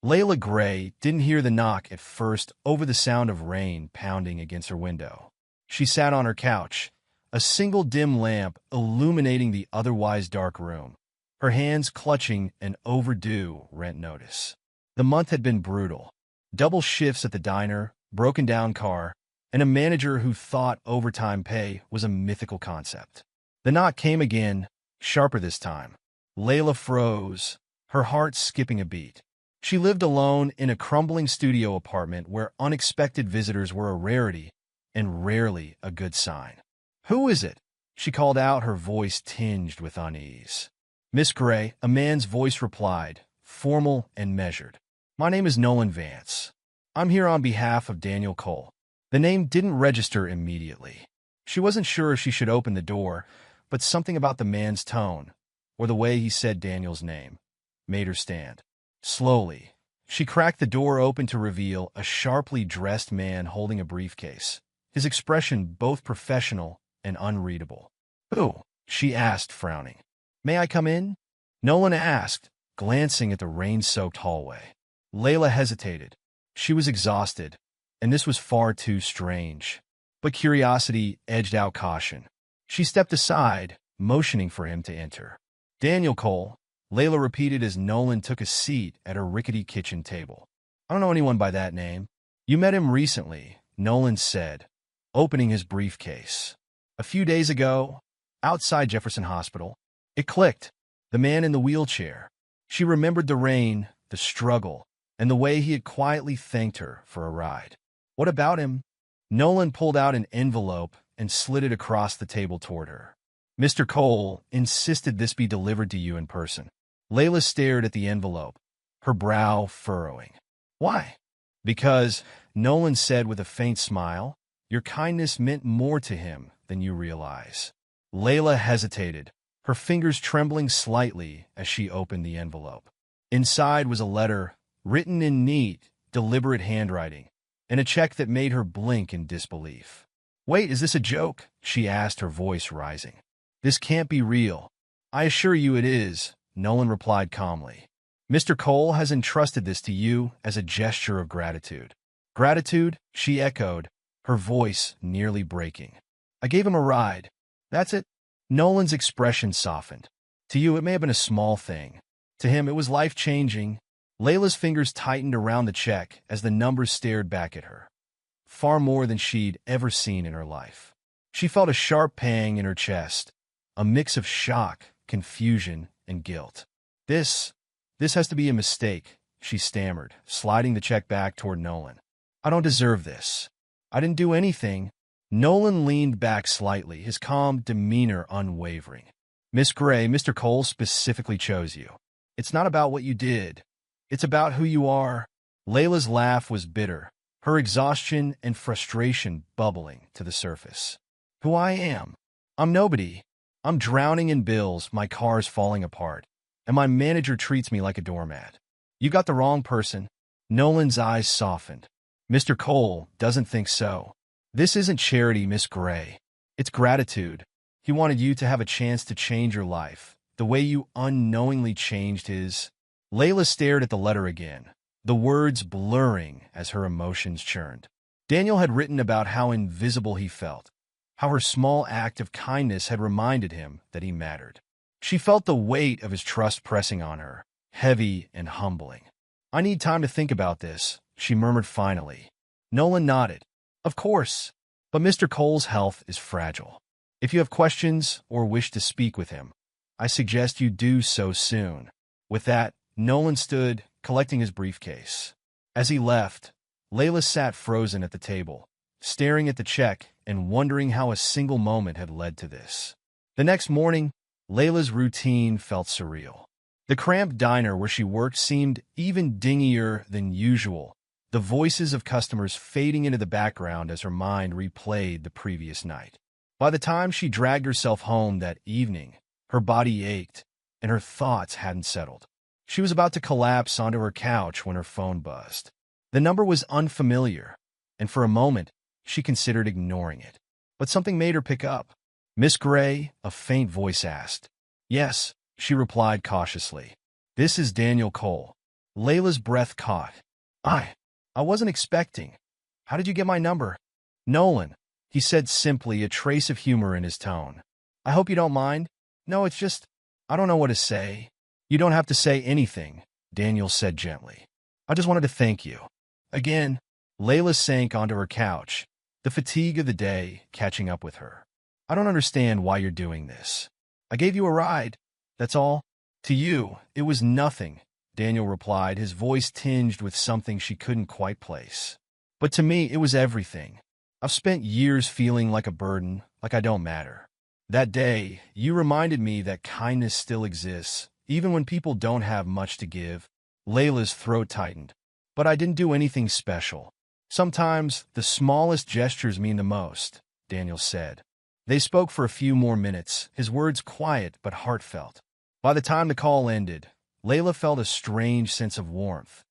Layla Gray didn't hear the knock at first over the sound of rain pounding against her window. She sat on her couch, a single dim lamp illuminating the otherwise dark room, her hands clutching an overdue rent notice. The month had been brutal. Double shifts at the diner, broken-down car, and a manager who thought overtime pay was a mythical concept. The knock came again, sharper this time. Layla froze, her heart skipping a beat. She lived alone in a crumbling studio apartment where unexpected visitors were a rarity and rarely a good sign. "Who is it?" she called out, her voice tinged with unease. "Miss Gray," a man's voice replied, formal and measured. "My name is Nolan Vance. I'm here on behalf of Daniel Cole." The name didn't register immediately. She wasn't sure if she should open the door, but something about the man's tone, or the way he said Daniel's name, made her stand. Slowly, she cracked the door open to reveal a sharply dressed man holding a briefcase, his expression both professional and unreadable. "Who?" she asked, frowning. "May I come in?" Nolan asked, glancing at the rain-soaked hallway. Layla hesitated. She was exhausted, and this was far too strange. But curiosity edged out caution. She stepped aside, motioning for him to enter. "Daniel Cole," Layla repeated as Nolan took a seat at her rickety kitchen table. "I don't know anyone by that name." "You met him recently," Nolan said, opening his briefcase. "A few days ago, outside Jefferson Hospital." It clicked. The man in the wheelchair. She remembered the rain, the struggle, and the way he had quietly thanked her for a ride. "What about him?" Nolan pulled out an envelope and slid it across the table toward her. "Mr. Cole insisted this be delivered to you in person." Layla stared at the envelope, her brow furrowing. "Why?" "Because," Nolan said with a faint smile, "your kindness meant more to him than you realize." Layla hesitated, her fingers trembling slightly as she opened the envelope. Inside was a letter, written in neat, deliberate handwriting, and a check that made her blink in disbelief. "Wait, is this a joke?" she asked, her voice rising. "This can't be real." "I assure you it is," Nolan replied calmly. "Mr. Cole has entrusted this to you as a gesture of gratitude." "Gratitude?" she echoed, her voice nearly breaking. "I gave him a ride. That's it." Nolan's expression softened. "To you, it may have been a small thing. To him, it was life-changing." Layla's fingers tightened around the check as the numbers stared back at her. Far more than she'd ever seen in her life. She felt a sharp pang in her chest, a mix of shock, confusion, and guilt. This has to be a mistake," she stammered, sliding the check back toward Nolan. "I don't deserve this. I didn't do anything." Nolan leaned back slightly, his calm demeanor unwavering. "Miss Gray, Mr. Cole specifically chose you. It's not about what you did. It's about who you are." Layla's laugh was bitter, her exhaustion and frustration bubbling to the surface. "Who I am? I'm nobody. I'm drowning in bills, my car's falling apart, and my manager treats me like a doormat. You got the wrong person." Nolan's eyes softened. "Mr. Cole doesn't think so. This isn't charity, Miss Gray. It's gratitude. He wanted you to have a chance to change your life, the way you unknowingly changed his." Layla stared at the letter again, the words blurring as her emotions churned. Daniel had written about how invisible he felt, how her small act of kindness had reminded him that he mattered. She felt the weight of his trust pressing on her, heavy and humbling. "I need time to think about this," she murmured finally. Nolan nodded. "Of course, but Mr. Cole's health is fragile. If you have questions or wish to speak with him, I suggest you do so soon." With that, Nolan stood, collecting his briefcase. As he left, Layla sat frozen at the table, staring at the check and wondering how a single moment had led to this. The next morning, Layla's routine felt surreal. The cramped diner where she worked seemed even dingier than usual, the voices of customers fading into the background as her mind replayed the previous night. By the time she dragged herself home that evening, her body ached, and her thoughts hadn't settled. She was about to collapse onto her couch when her phone buzzed. The number was unfamiliar, and for a moment, she considered ignoring it. But something made her pick up. "Miss Gray?" a faint voice asked. "Yes," she replied cautiously. "This is Daniel Cole." Layla's breath caught. I wasn't expecting. How did you get my number? Nolan, he said simply, a trace of humor in his tone. I hope you don't mind. No, it's just, I don't know what to say. You don't have to say anything, Daniel said gently. I just wanted to thank you. Again, Layla sank onto her couch, the fatigue of the day catching up with her. I don't understand why you're doing this. I gave you a ride. That's all. To you, it was nothing, Daniel replied, his voice tinged with something she couldn't quite place. But to me, it was everything. I've spent years feeling like a burden, like I don't matter. That day, you reminded me that kindness still exists, even when people don't have much to give. Layla's throat tightened. But I didn't do anything special. Sometimes, the smallest gestures mean the most, Daniel said. They spoke for a few more minutes, his words quiet but heartfelt. By the time the call ended, Layla felt a strange sense of warmth,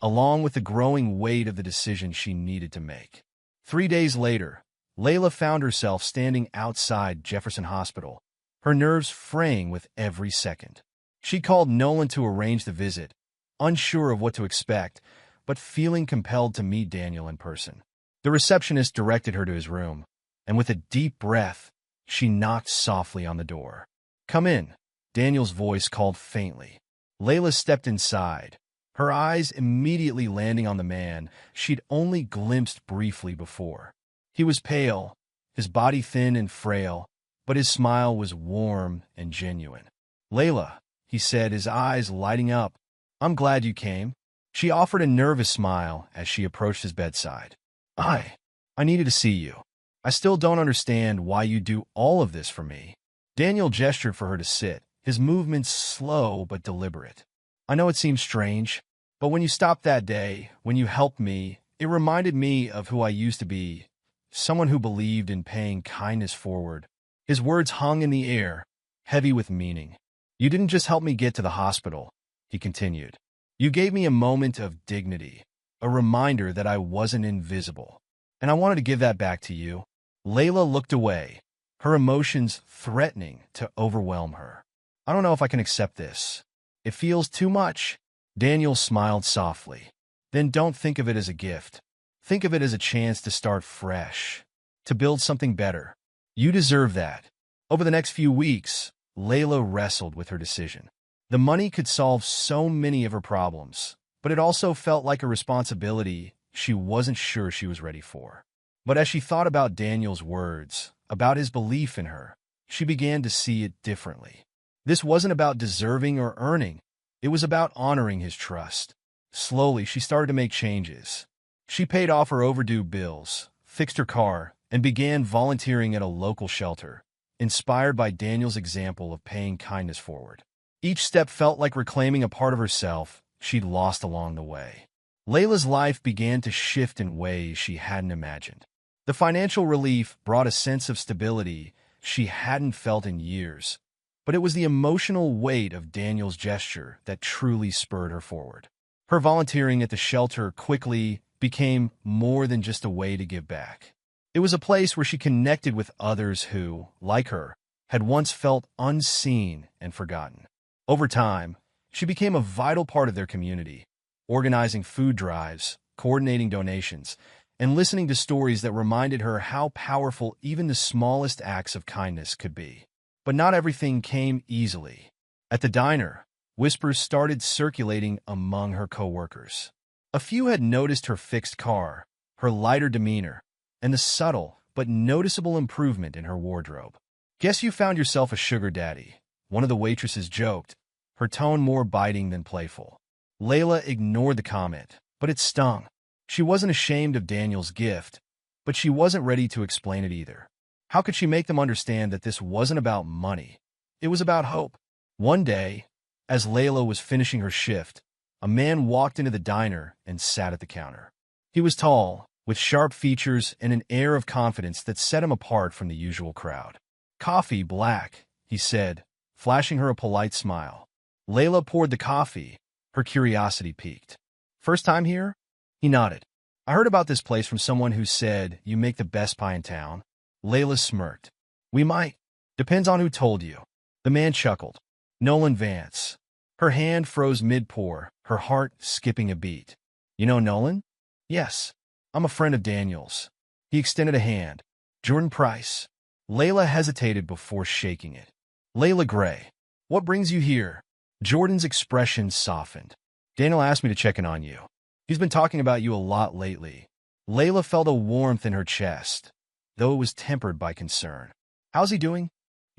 along with the growing weight of the decision she needed to make. 3 days later, Layla found herself standing outside Jefferson Hospital, her nerves fraying with every second. She called Nolan to arrange the visit, unsure of what to expect, but feeling compelled to meet Daniel in person. The receptionist directed her to his room, and with a deep breath, she knocked softly on the door. Come in, Daniel's voice called faintly. Layla stepped inside, her eyes immediately landing on the man she'd only glimpsed briefly before. He was pale, his body thin and frail, but his smile was warm and genuine. Layla, he said, his eyes lighting up, I'm glad you came. She offered a nervous smile as she approached his bedside. I needed to see you. I still don't understand why you do all of this for me. Daniel gestured for her to sit, his movements slow but deliberate. I know it seems strange, but when you stopped that day, when you helped me, it reminded me of who I used to be, someone who believed in paying kindness forward. His words hung in the air, heavy with meaning. You didn't just help me get to the hospital, he continued. You gave me a moment of dignity, a reminder that I wasn't invisible. And I wanted to give that back to you. Layla looked away, her emotions threatening to overwhelm her. I don't know if I can accept this. It feels too much. Daniel smiled softly. Then don't think of it as a gift. Think of it as a chance to start fresh, to build something better. You deserve that. Over the next few weeks, Layla wrestled with her decision. The money could solve so many of her problems, but it also felt like a responsibility she wasn't sure she was ready for. But as she thought about Daniel's words, about his belief in her, she began to see it differently. This wasn't about deserving or earning. It was about honoring his trust. Slowly, she started to make changes. She paid off her overdue bills, fixed her car, and began volunteering at a local shelter, inspired by Daniel's example of paying kindness forward. Each step felt like reclaiming a part of herself she'd lost along the way. Layla's life began to shift in ways she hadn't imagined. The financial relief brought a sense of stability she hadn't felt in years, but it was the emotional weight of Daniel's gesture that truly spurred her forward. Her volunteering at the shelter quickly became more than just a way to give back. It was a place where she connected with others who, like her, had once felt unseen and forgotten. Over time, she became a vital part of their community, organizing food drives, coordinating donations, and listening to stories that reminded her how powerful even the smallest acts of kindness could be. But not everything came easily. At the diner, whispers started circulating among her coworkers. A few had noticed her fixed car, her lighter demeanor, and the subtle but noticeable improvement in her wardrobe. Guess you found yourself a sugar daddy, one of the waitresses joked, her tone more biting than playful. Layla ignored the comment, but it stung. She wasn't ashamed of Daniel's gift, but she wasn't ready to explain it either. How could she make them understand that this wasn't about money? It was about hope. One day, as Layla was finishing her shift, a man walked into the diner and sat at the counter. He was tall, with sharp features and an air of confidence that set him apart from the usual crowd. "Coffee black," he said, flashing her a polite smile. Layla poured the coffee, her curiosity piqued. "First time here?" He nodded. "I heard about this place from someone who said you make the best pie in town." Layla smirked. "We might. Depends on who told you." The man chuckled. "Nolan Vance." Her hand froze mid-pour, her heart skipping a beat. You know Nolan? Yes. I'm a friend of Daniel's. He extended a hand. Jordan Price. Layla hesitated before shaking it. Layla Gray. What brings you here? Jordan's expression softened. Daniel asked me to check in on you. He's been talking about you a lot lately. Layla felt a warmth in her chest, though it was tempered by concern. How's he doing?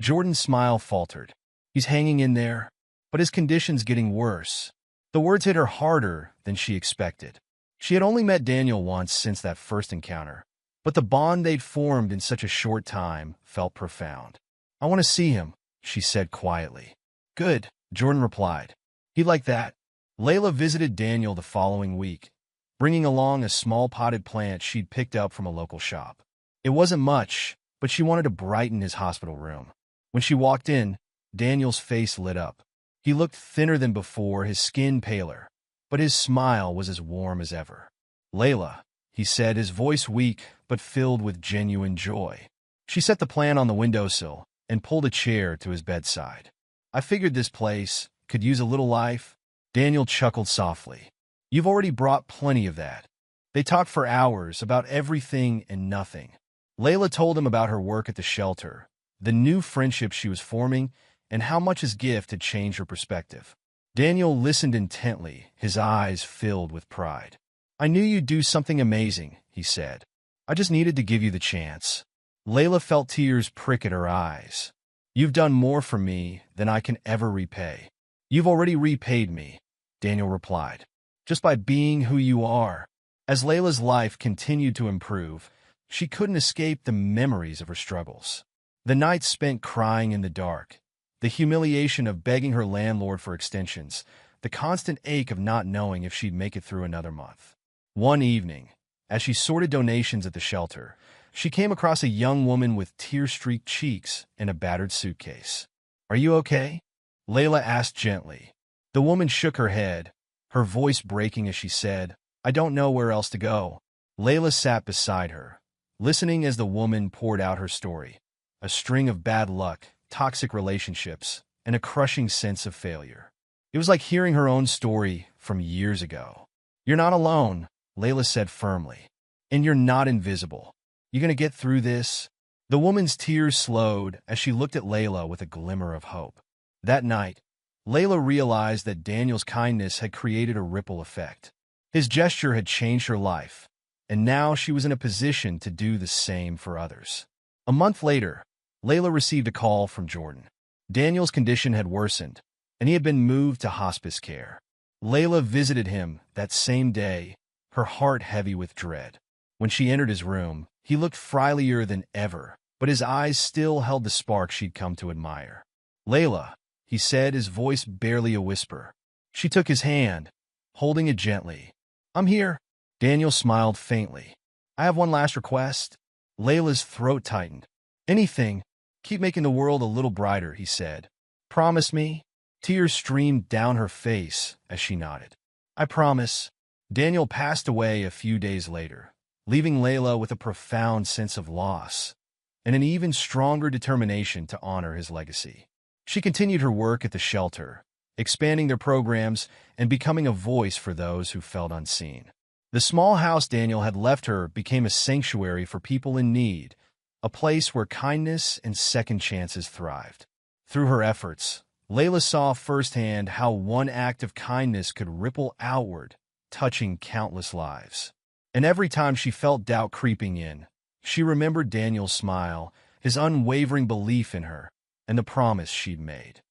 Jordan's smile faltered. He's hanging in there, but his condition's getting worse. The words hit her harder than she expected. She had only met Daniel once since that first encounter, but the bond they'd formed in such a short time felt profound. I want to see him, she said quietly. Good, Jordan replied. He liked that. Layla visited Daniel the following week, bringing along a small potted plant she'd picked up from a local shop. It wasn't much, but she wanted to brighten his hospital room. When she walked in, Daniel's face lit up. He looked thinner than before, his skin paler, but his smile was as warm as ever. Layla, he said, his voice weak but filled with genuine joy. She set the plant on the windowsill and pulled a chair to his bedside. I figured this place could use a little life. Daniel chuckled softly. You've already brought plenty of that. They talked for hours about everything and nothing. Layla told him about her work at the shelter, the new friendships she was forming, and how much his gift had changed her perspective. Daniel listened intently, his eyes filled with pride. I knew you'd do something amazing, he said. I just needed to give you the chance. Layla felt tears prick at her eyes. You've done more for me than I can ever repay. You've already repaid me, Daniel replied, just by being who you are. As Layla's life continued to improve, she couldn't escape the memories of her struggles. The nights spent crying in the dark, the humiliation of begging her landlord for extensions, the constant ache of not knowing if she'd make it through another month. One evening, as she sorted donations at the shelter, she came across a young woman with tear-streaked cheeks and a battered suitcase. Are you okay? Layla asked gently. The woman shook her head, her voice breaking as she said, I don't know where else to go. Layla sat beside her, listening as the woman poured out her story. A string of bad luck, toxic relationships, and a crushing sense of failure. It was like hearing her own story from years ago. You're not alone, Layla said firmly. And you're not invisible. You gonna get through this? The woman's tears slowed as she looked at Layla with a glimmer of hope. That night, Layla realized that Daniel's kindness had created a ripple effect. His gesture had changed her life, and now she was in a position to do the same for others. A month later, Layla received a call from Jordan. Daniel's condition had worsened, and he had been moved to hospice care. Layla visited him that same day, her heart heavy with dread. When she entered his room, he looked frilier than ever, but his eyes still held the spark she'd come to admire. Layla, he said, his voice barely a whisper. She took his hand, holding it gently. I'm here. Daniel smiled faintly. I have one last request. Layla's throat tightened. Anything. Keep making the world a little brighter, he said. Promise me? Tears streamed down her face as she nodded. I promise. Daniel passed away a few days later, leaving Layla with a profound sense of loss and an even stronger determination to honor his legacy. She continued her work at the shelter, expanding their programs and becoming a voice for those who felt unseen. The small house Daniel had left her became a sanctuary for people in need, a place where kindness and second chances thrived. Through her efforts, Layla saw firsthand how one act of kindness could ripple outward, touching countless lives. And every time she felt doubt creeping in, she remembered Daniel's smile, his unwavering belief in her, and the promise she'd made.